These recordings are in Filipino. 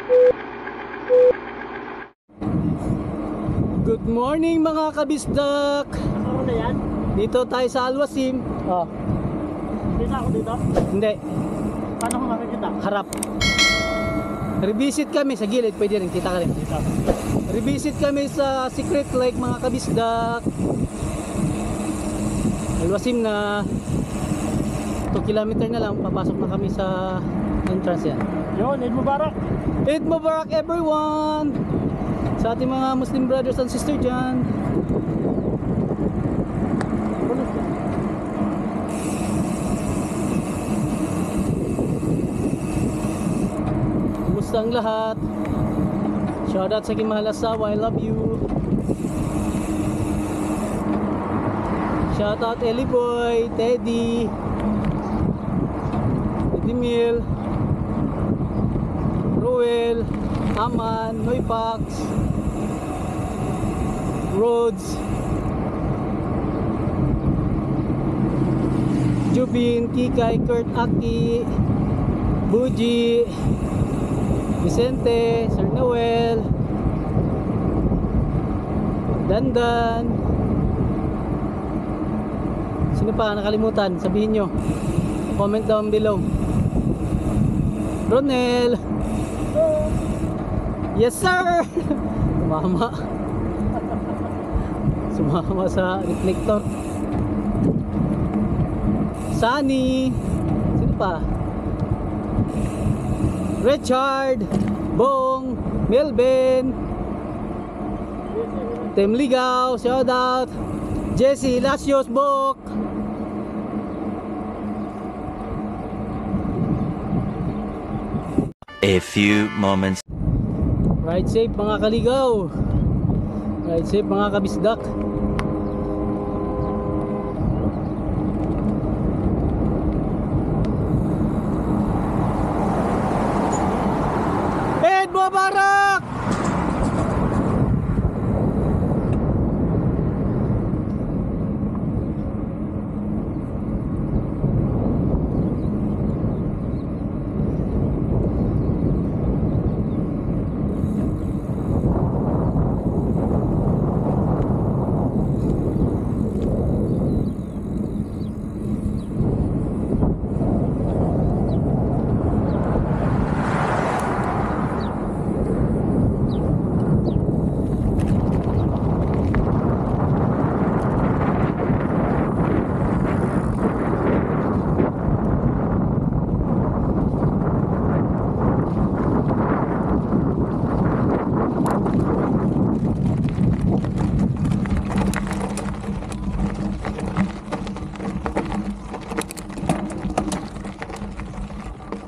Good morning mga kabisdak. Ano na yan? Dito tayo sa Alwasim. Oh. Dito ako dito? Hindi, Paano kung makikita? harap. Revisit kami sa gilid, pwede rin, kita ka rin. Dito. Revisit kami sa Secret Lake mga kabisdak. Alwasim na 2 kilometer na lang, papasok na kami sa entrance yan. Yun, Eid Mubarak. Eid Mubarak everyone! Sa ating mga Muslim brothers and sisters dyan. Kumusta ang lahat? Shoutout sa aking mahal asawa, I love you. Shoutout Eli Boy, Teddy, Mil, Ruel, Aman, Noypax, Rhodes, Jubin, Kikay, Kurt, Aki, Buji, Vicente, Sir Noel, Dandan. Sino pa nakalimutan? Sabihin nyo, comment down below. Ronel, yes sir. Sumama sa reflector. Sunny, sino pa? Richard, Bong, Melvin, Tim Ligaw, shoutout. Jesse, Lasios, Bok. A few moments. Ride safe mga kaligaw. Ride safe mga kabisdak. Eid Mubarak!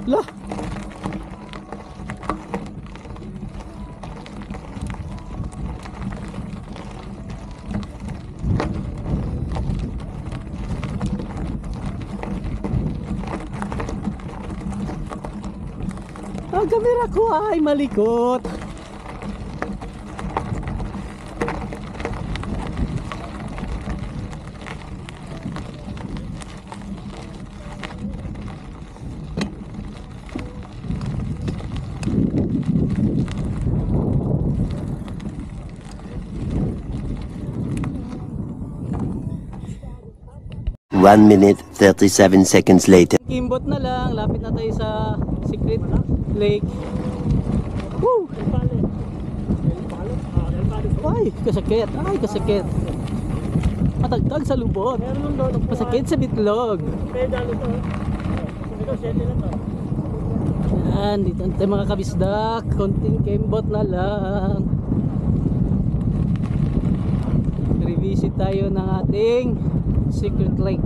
Lah. Ang kamera ko ay malikot. One minute, 37 seconds later. Kimbot na lang, lapit na tayo sa Secret Lake. Woo! Ay, kasakit. Ay, kasakit. Matagtag sa lubot. Masakit sa bitlog. Yan, dito tayo mga kabisdak. Konting kimbot na lang. Revisit tayo ng ating Secret Lake.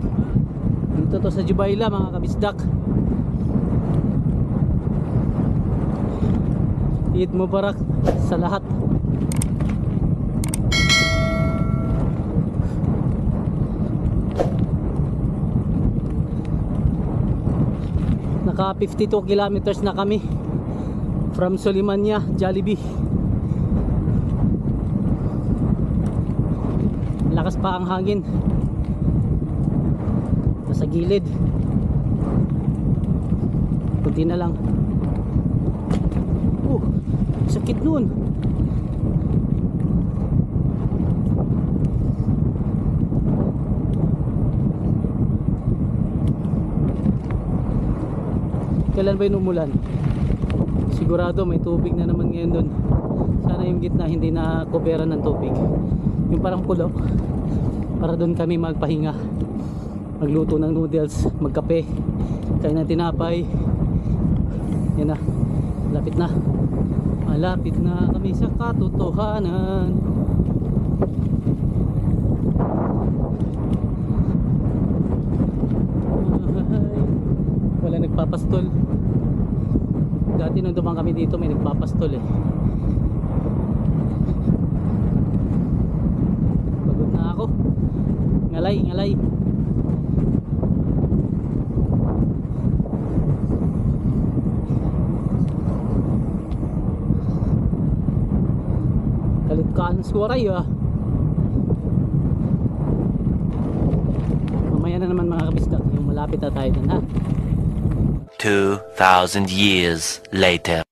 Dito to sa Jubaila mga kabisdak. Eid Mubarak sa lahat. Naka 52 kilometers na kami from Sulimania, Jollibee. Lakas pa ang hangin sa gilid. Kunti na lang. bukid nun. Kailan ba yung umulan? Sigurado may tubig na naman ngayon doon. Sana yung gitna hindi na coveran ng tubig. Yung parang pulo, para doon kami magpahinga, magluto ng noodles, magkape, kain ng tinapay. Yan na, malapit na kami sa katotohanan. Wala nagpapastol. Dati nung dumang kami dito may nagpapastol eh. Pagod na ako. Ngalay. Kalit ka ng suwaray ah. Mamaya na naman mga kabisdak, yung malapit na tayo dun ha. 2,000 years later.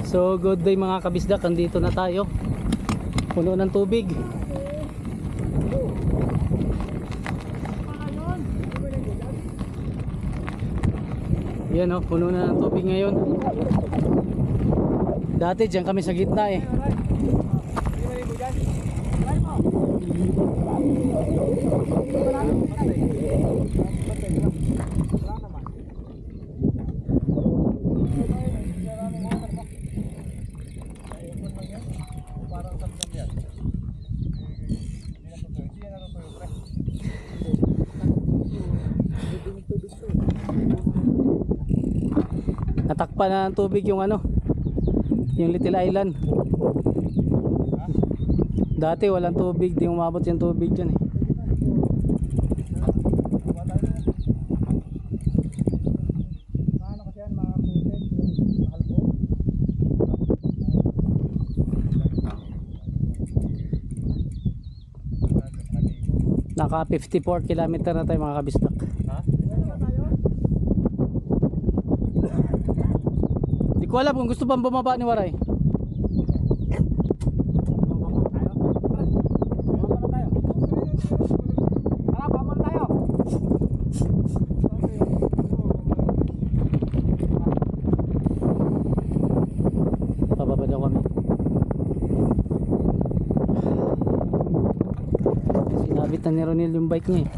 So good day mga kabisdak, andito na tayo. Puno ng tubig. Yan oh, puno na ng tubig ngayon. Dati dyan kami sa gitna eh. Natakpan na ng tubig yung ano, yung Little Island. Dati walang tubig, di umabot yung tubig dyan eh. Naka 54 kilometer na tayo mga kabisdak. Di ko alam kung gusto bang bumaba ni Waray. Pababa daw kami. Sinabit na ni Ronil yung bike niya eh.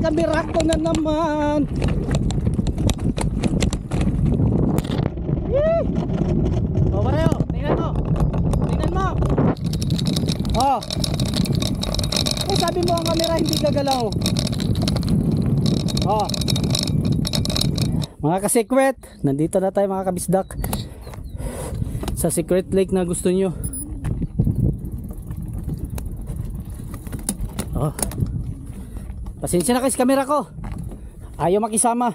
Kamera ko na naman. Oh, Mario, tingnan mo. Tingnan mo. Oh. Oh, sabi mo ang kamera hindi gagalaw. Oh. Mga ka-secret, nandito na tayo mga kabisdak sa secret lake na gusto nyo. Oh. Pasensya na kasi camera ko. Ayaw makisama.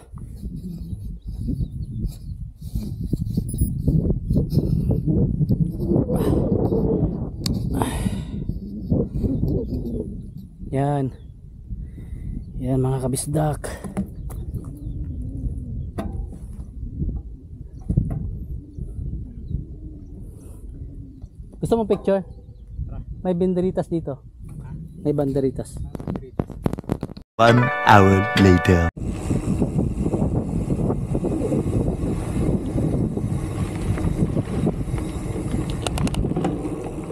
Yan. Yan mga kabisdak. Gusto mo picture? May banderitas dito. May banderitas. 1 hour later.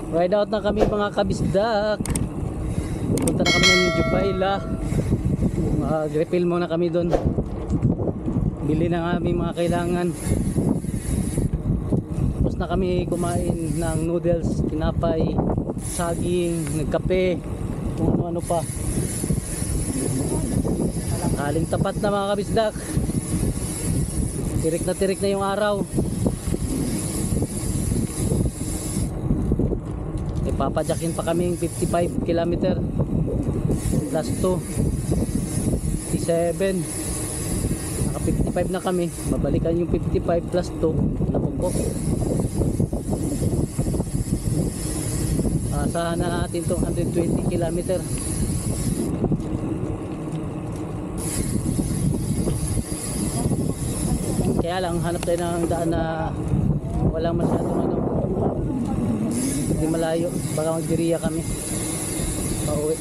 Ride out na kami mga kabisdak. Punta na kami ng Jubaila. Mag-refill muna kami doon. Bili na aming mga kailangan. Tapos na kami kumain ng noodles, tinapay, saging, nagkape, kung ano-ano pa. Kaling tapat na mga kabisdak. Tirik na yung araw. Papadyakin pa kaming 55 kilometer plus 2 57. Naka 55 na kami, babalikan yung 55 plus 2 napukok. Asahan na natin itong 120 kilometer. Kaya lang hanap tayo ng daan na walang masyadong ano, hindi malayo, baka mag-diriya kami pauwi.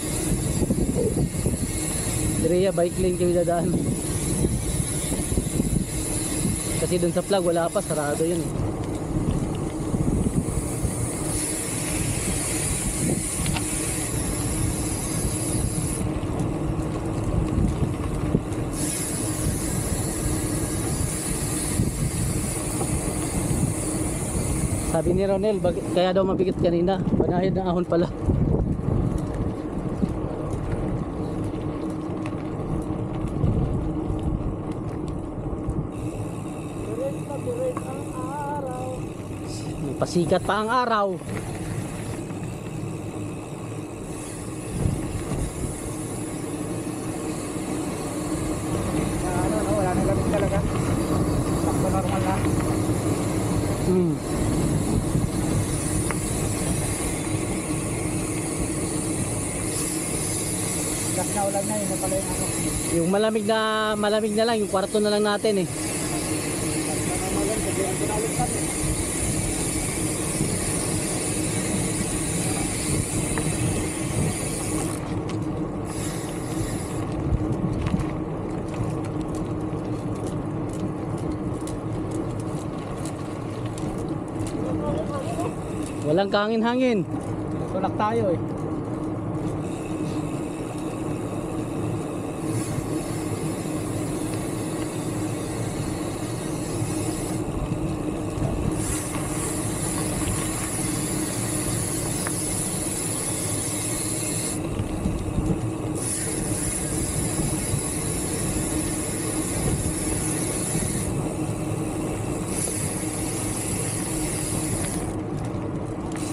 Diriya bike lane kami dadaan kasi dun sa flag wala pa, sarado yun eh. Sabi ni Ronel, kaya daw mabigat kanina, banahid na ahon pala. Pasikat pa ang araw. Wala na lamig talaga. Sakto normal na. Gas na ulan na, yun na pala yung ano. Yung malamig na lang, yung kwarto na lang natin eh. Walang kahangin-hangin. Tulak tayo eh.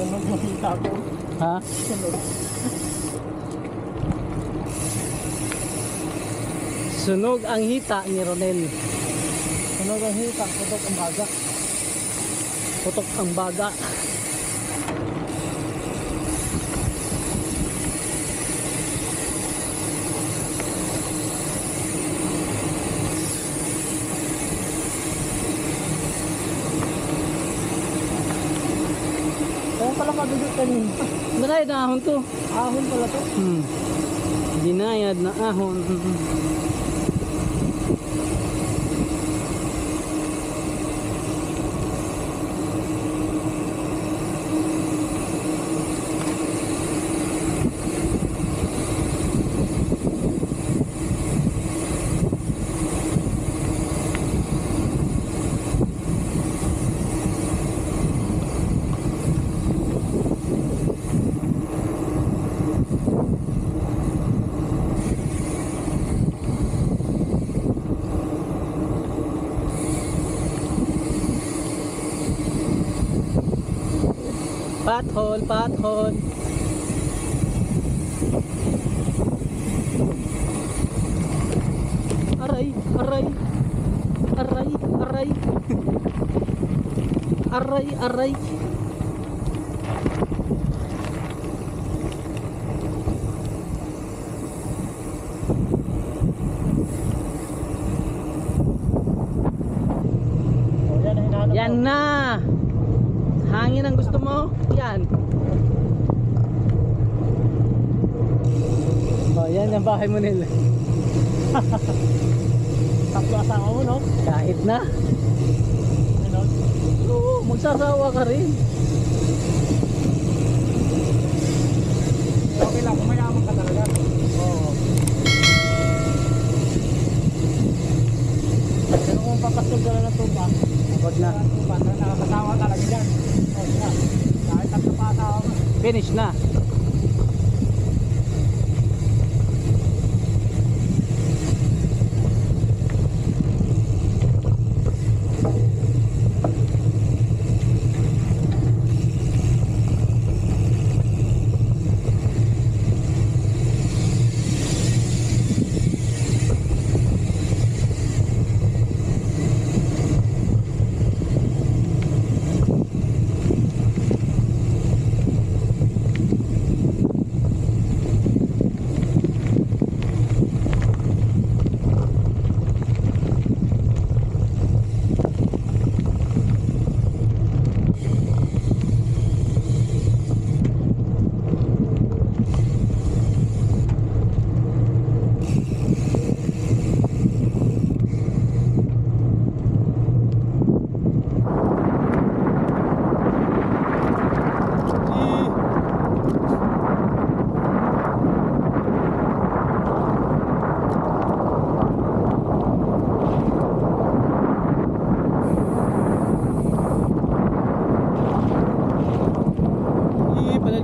Sunog yung hita ko. Ha? Sunog. Sunog ang hita ni Ronel. Sunog ang hita, putok ang baga. Putok ang baga. Kaya pala mabigot kanina. Dinayad na ahon to. Ahon pala to. Dinayad na ahon. Pothole, pothole. Aray, aray. Aray, aray. Aray, aray. Yan na. Hangin ang gusto mo? Yan. Oh, yan ang bahay mo nila. Tatlo asawa mo, no? Kahit na. Ano? Oo, magsasawa ka rin. Okay lang, kumayaman ka talaga. Oo. Pero kung papasok ka na ng tuba, Huwag na. nakakasawa talaga dyan. Oo, na. Kahit tatlo pa asawa mo. Finish na.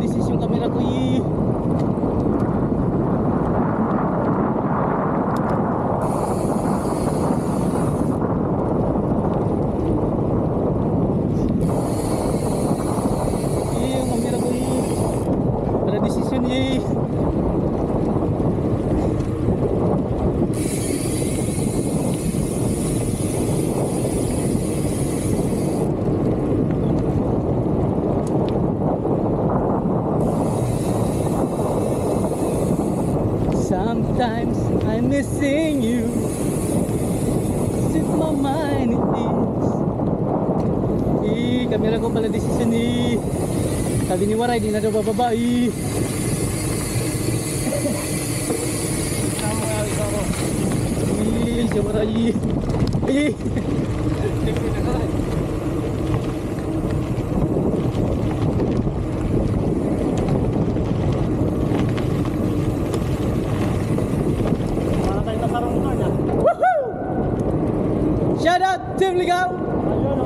desisyon yung camera ko eh. Yung camera ko eh. Para desisyon eh. Sometimes I'm missing you. Sit my mind it is. Kamera ko pala desisyon eh. Sabi ni Waray, di na daw bababa eh. Siya Waray eh. Para tayo nasarungan niya. Shout out Team Ligaw. Ayun o.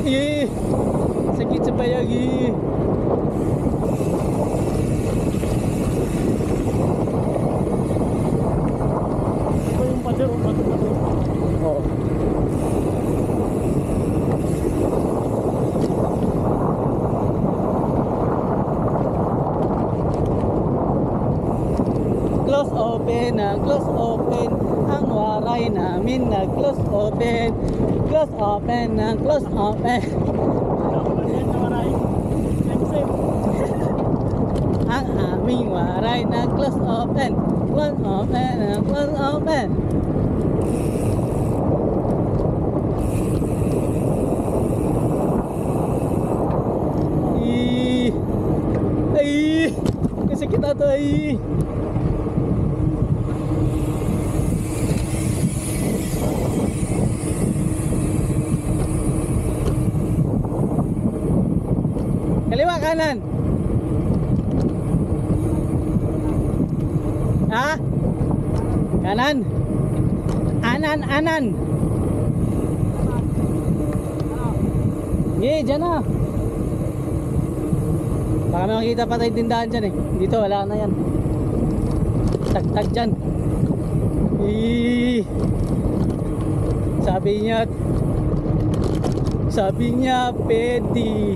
Eh. Sakit sa bayag eh. Ito yung pader. Oo. Close open na close open. Ang waray namin na close open. Close open na close open. Ang aming waray na close open. Close open na close open. Ay! Kasi kita to ay! Kaliwa kanan. Ha? Kanan. Anan. Diyan na. Baka may makita pa tayong tindahan dyan eh. Dito wala na yan. Tagtag dyan. Sabi niya pwede.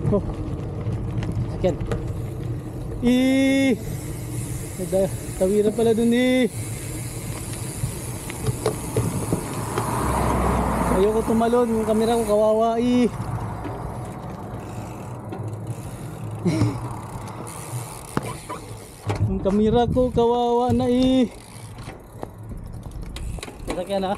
Oh. Sakyan. Tawira pala dun eh. Ayoko tumalon, yung camera ko kawawa eh. Yung camera ko kawawa na eh. Sakyan ha.